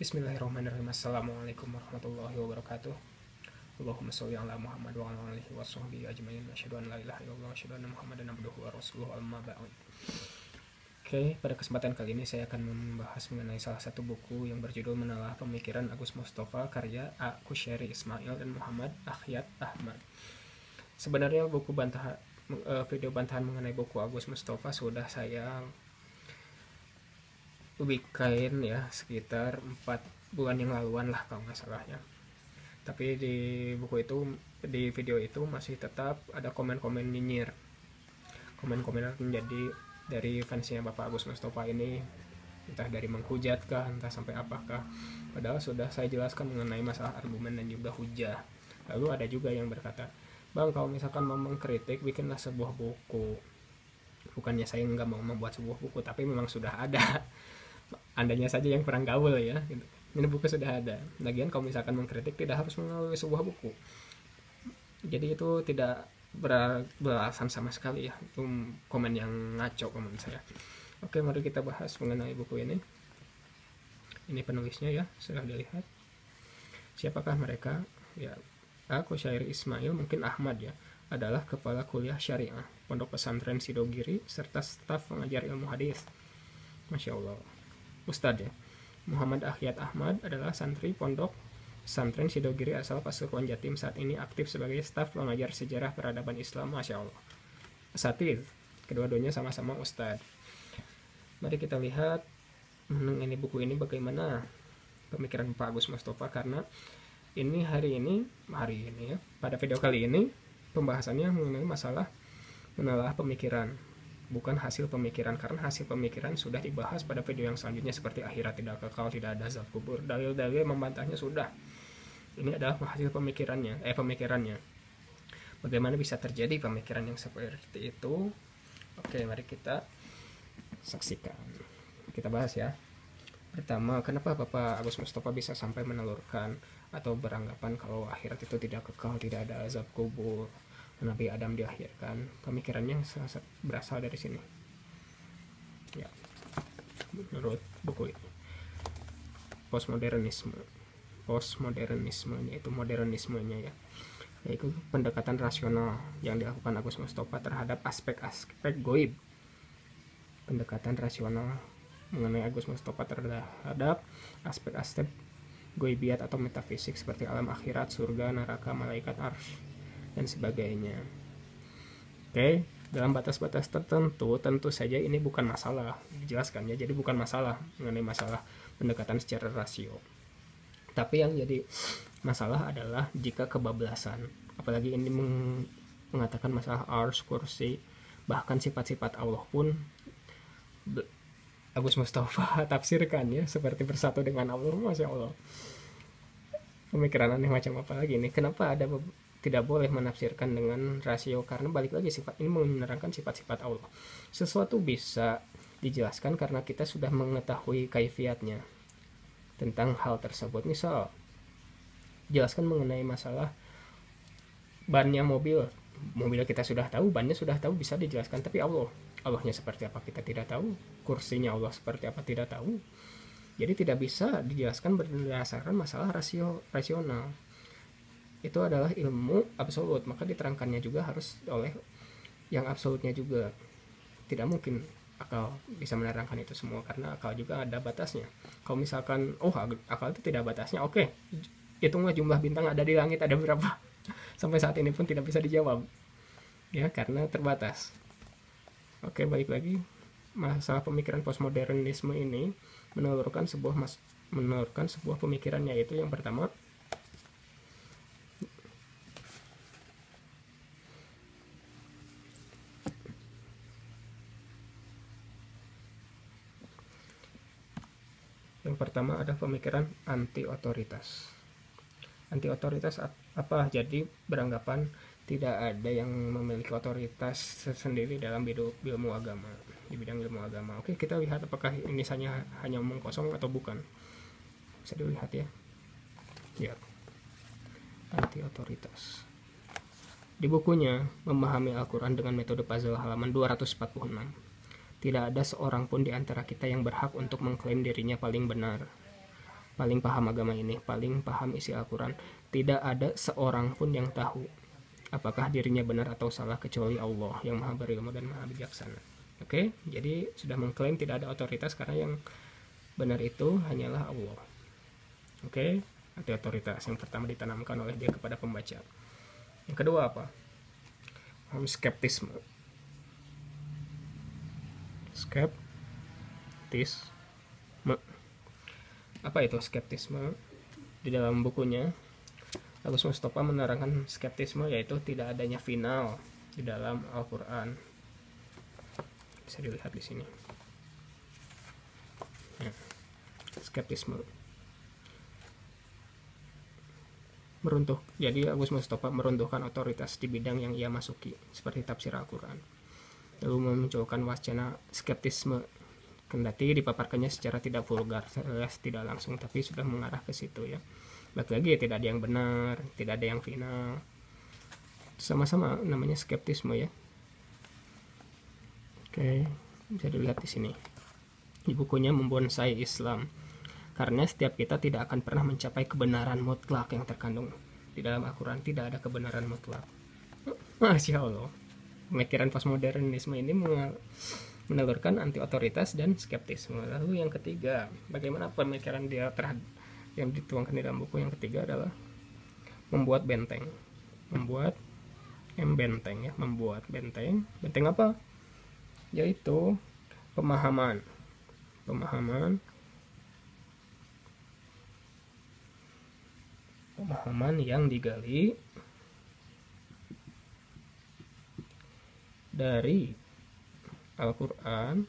Bismillahirrahmanirrahim. Assalamualaikum warahmatullahi wabarakatuh. Allahumma sholli ala Muhammad wa ala alihi wa sahbihi ajmain. Asyhadu an la ilaha illallah wa asyhadu anna Muhammadan abduhu wa rasuluhu, amma ba'd. Oke, pada kesempatan kali ini saya akan membahas mengenai salah satu buku yang berjudul Menelaah Pemikiran Agus Mustafa karya A. Kushairi Ismail dan Muhammad Akhyat Ahmad. Sebenarnya video bantahan mengenai buku Agus Mustafa sudah saya bikin ya sekitar 4 bulan yang laluan lah kalau nggak salah ya. Tapi di buku itu, di video itu masih tetap ada komen-komen nyinyir, komen-komen menjadi dari fansnya Bapak Agus Mustafa ini, entah dari menghujat kah, entah sampai apakah, padahal sudah saya jelaskan mengenai masalah argumen dan juga hujah. Lalu ada juga yang berkata, bang, kalau misalkan mau mengkritik bikinlah sebuah buku. Bukannya saya nggak mau membuat sebuah buku, tapi memang sudah ada. Andanya saja yang kurang gaul ya gitu. Ini buku sudah ada. Lagian kalau misalkan mengkritik tidak harus melalui sebuah buku. Jadi itu tidak beralasan sama sekali ya. Itu komen yang ngaco komen saya. Oke, mari kita bahas mengenai buku ini. Ini penulisnya ya, sudah dilihat. Siapakah mereka? Ya, A. Kushairi Ismail, mungkin Ahmad ya, adalah kepala kuliah syariah Pondok Pesantren Sidogiri serta staf pengajar ilmu hadis. Masya Allah. Ustadz ya. Muhammad Akhyat Ahmad adalah santri Pondok Pesantren Sidogiri asal Pasuruan Jatim, saat ini aktif sebagai staf pengajar sejarah peradaban Islam. Masya Allah. Asatidz, kedua-duanya sama-sama ustadz. Mari kita lihat ini buku ini bagaimana pemikiran Pak Agus Mustafa, karena ini hari ini ya, pada video kali ini pembahasannya mengenai masalah menelaah pemikiran, bukan hasil pemikiran, karena hasil pemikiran sudah dibahas pada video yang selanjutnya seperti akhirat tidak kekal, tidak ada azab kubur, dalil-dalil membantahnya sudah. Ini adalah hasil pemikirannya. Bagaimana bisa terjadi pemikiran yang seperti itu? Oke, mari kita saksikan. Kita bahas ya. Pertama, kenapa Bapak Agus Mustafa bisa sampai menelurkan atau beranggapan kalau akhirat itu tidak kekal, tidak ada azab kubur, Nabi Adam diakhirkan? Pemikirannya berasal dari sini ya, menurut buku ini. Postmodernisme yaitu modernismenya ya, yaitu pendekatan rasional yang dilakukan Agus Mustafa terhadap aspek-aspek goib. Pendekatan rasional mengenai Agus Mustafa terhadap aspek-aspek goibiat atau metafisik seperti alam akhirat, surga, neraka, malaikat, arsy, dan sebagainya. Oke, dalam batas-batas tertentu tentu saja ini bukan masalah dijelaskan ya, jadi bukan masalah mengenai masalah pendekatan secara rasio. Tapi yang jadi masalah adalah jika kebablasan, apalagi ini mengatakan masalah ars, kursi, bahkan sifat-sifat Allah pun Agus Mustafa tafsirkan ya seperti bersatu dengan Allah. Masya Allah, pemikiran aneh macam apa lagi ini? Kenapa ada tidak boleh menafsirkan dengan rasio? Karena balik lagi, sifat ini menerangkan sifat-sifat Allah. Sesuatu bisa dijelaskan karena kita sudah mengetahui kaifiatnya tentang hal tersebut. Misal jelaskan mengenai masalah bannya mobil kita sudah tahu, bannya sudah tahu, bisa dijelaskan. Tapi Allahnya seperti apa kita tidak tahu, kursinya Allah seperti apa tidak tahu. Jadi tidak bisa dijelaskan berdasarkan masalah rasional. Itu adalah ilmu absolut, maka diterangkannya juga harus oleh yang absolutnya juga. Tidak mungkin akal bisa menerangkan itu semua, karena akal juga ada batasnya. Kalau misalkan akal itu tidak batasnya, oke, hitunglah jumlah bintang ada di langit ada berapa. Sampai saat ini pun tidak bisa dijawab ya, karena terbatas. Oke, balik lagi, masalah pemikiran postmodernisme ini menelurkan sebuah pemikiran, yaitu yang pertama, ada pemikiran anti otoritas. Anti otoritas apa? Jadi beranggapan tidak ada yang memiliki otoritas sendiri dalam ilmu agama, di bidang ilmu agama. Oke, kita lihat apakah ini hanya omong kosong atau bukan. Bisa dilihat ya. Ya, anti otoritas. Di bukunya Memahami Al-Quran dengan Metode Puzzle halaman 246, tidak ada seorang pun di antara kita yang berhak untuk mengklaim dirinya paling benar. paling paham agama ini, paling paham isi Al-Quran. Tidak ada seorang pun yang tahu apakah dirinya benar atau salah kecuali Allah yang maha berilmu dan maha bijaksana. Oke, jadi sudah mengklaim tidak ada otoritas karena yang benar itu hanyalah Allah. Oke, anti otoritas yang pertama ditanamkan oleh dia kepada pembaca. Yang kedua apa? Skeptisme. Apa itu skeptisme? Di dalam bukunya Agus Mustafa menerangkan skeptisme yaitu tidak adanya final di dalam Al-Quran. Bisa dilihat di sini. Skeptisme meruntuh. Jadi Agus Mustafa meruntuhkan otoritas di bidang yang ia masuki seperti tafsir Al-Quran, lalu memunculkan wacana skeptisme, kendati dipaparkannya secara tidak vulgar, tidak langsung, tapi sudah mengarah ke situ ya. Lagi-lagi tidak ada yang benar, tidak ada yang final, sama-sama namanya skeptisme ya. Oke, bisa dilihat di sini di bukunya Membonsai Islam. Karena setiap kita tidak akan pernah mencapai kebenaran mutlak yang terkandung di dalam Al-Quran. Tidak ada kebenaran mutlak. Masya Allah. Pemikiran postmodernisme ini menelurkan anti otoritas dan skeptisme. Lalu yang ketiga, bagaimana pemikiran dia terhadap yang dituangkan di dalam buku yang ketiga adalah membuat benteng. Membuat benteng ya, membuat benteng. Benteng apa? Yaitu pemahaman yang digali dari Al-Quran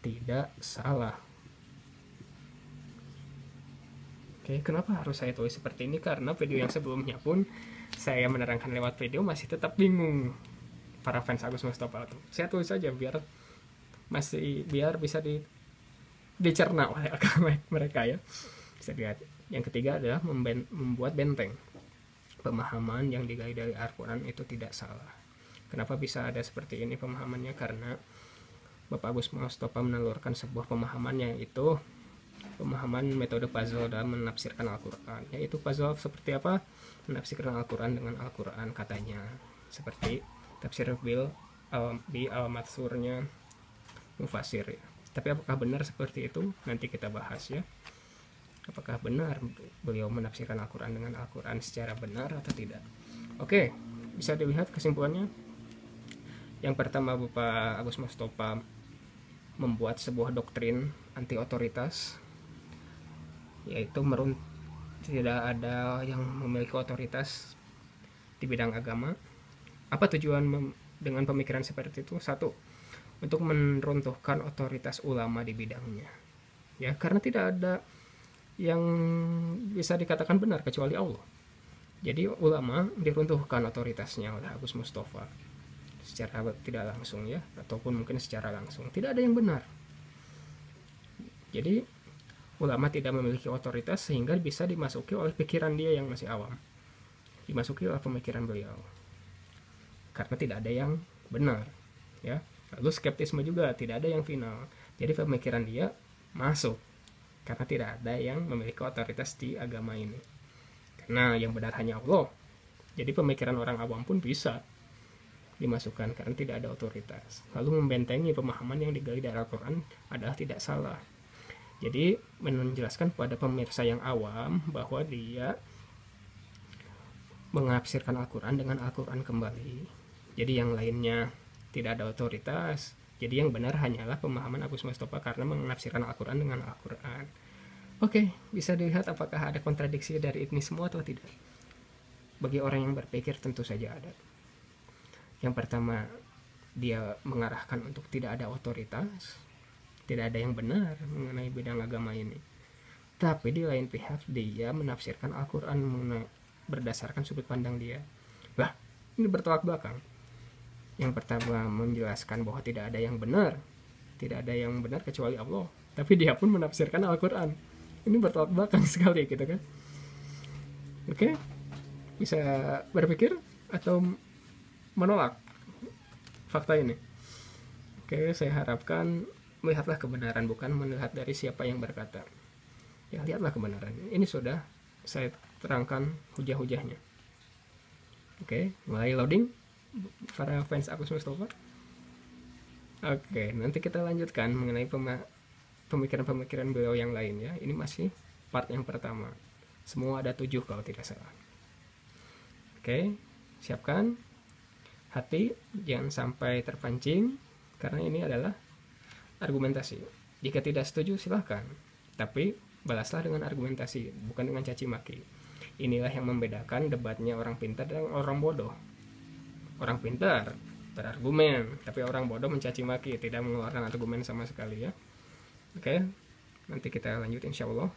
tidak salah. Oke, kenapa harus saya tulis seperti ini? Karena video yang sebelumnya pun saya menerangkan lewat video masih tetap bingung para fans Agus Mustafa itu. Saya tulis saja biar bisa dicerna oleh mereka ya. Bisa lihat. Yang ketiga adalah membuat benteng. Pemahaman yang digali dari Al-Quran itu tidak salah. Kenapa bisa ada seperti ini pemahamannya? Karena Bapak Agus Mustafa menelurkan sebuah pemahamannya, yaitu pemahaman metode puzzle dalam menafsirkan Al-Quran. Yaitu puzzle seperti apa? Menafsirkan Al-Quran dengan Al-Quran katanya. Seperti tafsir bi al-matsurnya Mufasir ya. Tapi apakah benar seperti itu? Nanti kita bahas ya. Apakah benar beliau menafsirkan Al-Quran dengan Al-Quran secara benar atau tidak? Oke, bisa dilihat kesimpulannya. Yang pertama, Bapak Agus Mustafa membuat sebuah doktrin anti otoritas, yaitu tidak ada yang memiliki otoritas di bidang agama. Apa tujuan dengan pemikiran seperti itu? Satu, untuk meruntuhkan otoritas ulama di bidangnya ya, karena tidak ada yang bisa dikatakan benar kecuali Allah. Jadi ulama diruntuhkan otoritasnya oleh Agus Mustafa secara tidak langsung ya, ataupun mungkin secara langsung. Tidak ada yang benar. Jadi ulama tidak memiliki otoritas sehingga bisa dimasuki oleh pikiran dia yang masih awam, dimasuki oleh pemikiran beliau, karena tidak ada yang benar ya. Lalu skeptisme juga tidak ada yang final. Jadi pemikiran dia masuk karena tidak ada yang memiliki otoritas di agama ini. Karena yang benar hanya Allah. Jadi pemikiran orang awam pun bisa dimasukkan karena tidak ada otoritas. Lalu membentengi pemahaman yang digali dari Al-Quran adalah tidak salah. Jadi menjelaskan kepada pemirsa yang awam bahwa dia menafsirkan Al-Quran dengan Al-Quran kembali. Jadi yang lainnya tidak ada otoritas. Jadi yang benar hanyalah pemahaman Agus Mustafa karena menafsirkan Al-Quran dengan Al-Quran. Oke, bisa dilihat apakah ada kontradiksi dari ini semua atau tidak. Bagi orang yang berpikir tentu saja ada. Yang pertama, dia mengarahkan untuk tidak ada otoritas, tidak ada yang benar mengenai bidang agama ini. Tapi di lain pihak dia menafsirkan Al-Quran berdasarkan sudut pandang dia. Lah, ini bertolak belakang. Yang pertama menjelaskan bahwa tidak ada yang benar, tidak ada yang benar kecuali Allah, tapi dia pun menafsirkan Al-Quran. Ini bertolak belakang sekali gitu kan. Oke, bisa berpikir atau menolak fakta ini. Oke, saya harapkan melihatlah kebenaran, bukan melihat dari siapa yang berkata. Ya, lihatlah kebenaran. Ini sudah saya terangkan hujah-hujahnya. Oke, mulai loading para fans Agus Mustafa. Oke, nanti kita lanjutkan mengenai pemikiran-pemikiran beliau yang lain ya. Ini masih part yang pertama. Semua ada 7 kalau tidak salah. Oke, siapkan hati, jangan sampai terpancing, karena ini adalah argumentasi. Jika tidak setuju silahkan, tapi balaslah dengan argumentasi, bukan dengan caci maki. Inilah yang membedakan debatnya orang pintar dan orang bodoh. Orang pintar berargumen, tapi orang bodoh mencaci maki, tidak mengeluarkan argumen sama sekali ya. Oke, nanti kita lanjut insya Allah.